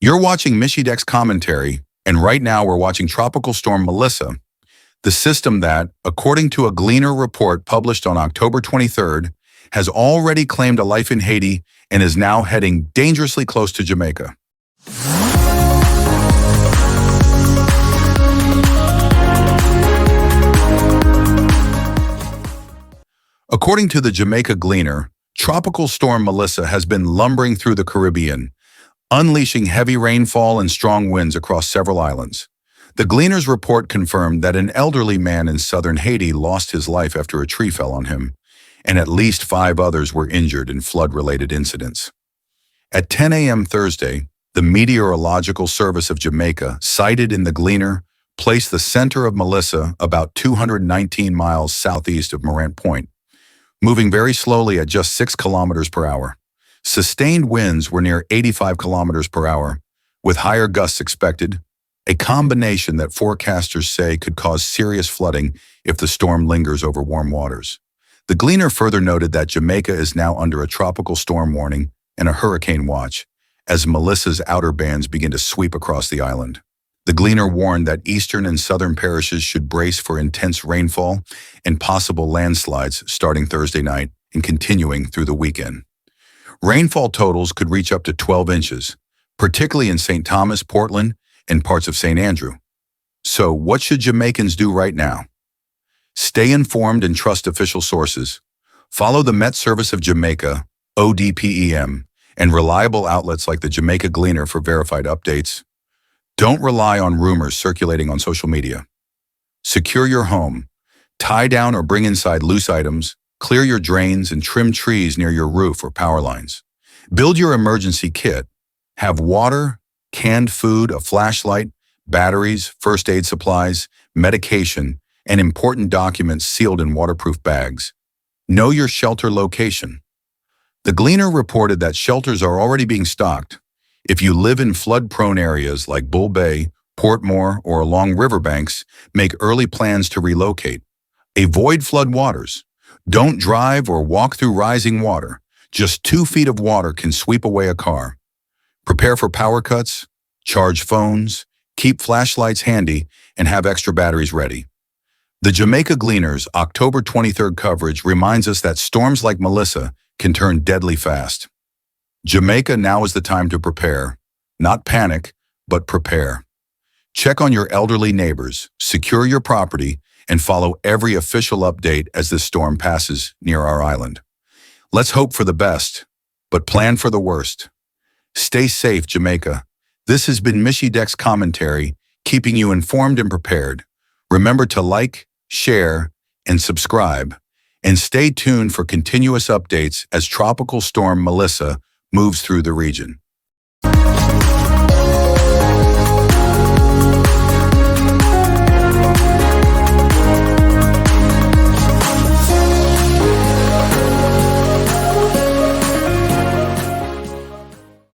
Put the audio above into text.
You're watching Michy Dex Commentary, and right now we're watching Tropical Storm Melissa, the system that, according to a Gleaner report published on October 23rd, has already claimed a life in Haiti and is now heading dangerously close to Jamaica. According to the Jamaica Gleaner, Tropical Storm Melissa has been lumbering through the Caribbean, unleashing heavy rainfall and strong winds across several islands. The Gleaner's report confirmed that an elderly man in southern Haiti lost his life after a tree fell on him, and at least 5 others were injured in flood-related incidents. At 10 a.m. Thursday, the Meteorological Service of Jamaica, cited in the Gleaner, placed the center of Melissa about 219 miles southeast of Morant Point, moving very slowly at just 6 kilometers per hour. Sustained winds were near 85 kilometers per hour, with higher gusts expected, a combination that forecasters say could cause serious flooding if the storm lingers over warm waters. The Gleaner further noted that Jamaica is now under a tropical storm warning and a hurricane watch as Melissa's outer bands begin to sweep across the island. The Gleaner warned that eastern and southern parishes should brace for intense rainfall and possible landslides starting Thursday night and continuing through the weekend. Rainfall totals could reach up to 12 inches, particularly in St. Thomas, Portland, and parts of St. Andrew. So what should Jamaicans do right now? Stay informed and trust official sources. Follow the Met Service of Jamaica, ODPEM, and reliable outlets like the Jamaica Gleaner for verified updates. Don't rely on rumors circulating on social media. Secure your home. Tie down or bring inside loose items. Clear your drains and trim trees near your roof or power lines. Build your emergency kit. Have water, canned food, a flashlight, batteries, first aid supplies, medication, and important documents sealed in waterproof bags. Know your shelter location. The Gleaner reported that shelters are already being stocked. If you live in flood-prone areas like Bull Bay, Portmore, or along riverbanks, make early plans to relocate. Avoid flood waters. Don't drive or walk through rising water. Just 2 feet of water can sweep away a car. Prepare for power cuts, charge phones, keep flashlights handy, and have extra batteries ready. The Jamaica Gleaner's October 23rd coverage reminds us that storms like Melissa can turn deadly fast. Jamaica, now is the time to prepare. Not panic, but prepare. Check on your elderly neighbors, secure your property, and follow every official update as this storm passes near our island. Let's hope for the best, but plan for the worst. Stay safe, Jamaica. This has been Michy Dex Commentary, keeping you informed and prepared. Remember to like, share, and subscribe, and stay tuned for continuous updates as Tropical Storm Melissa moves through the region.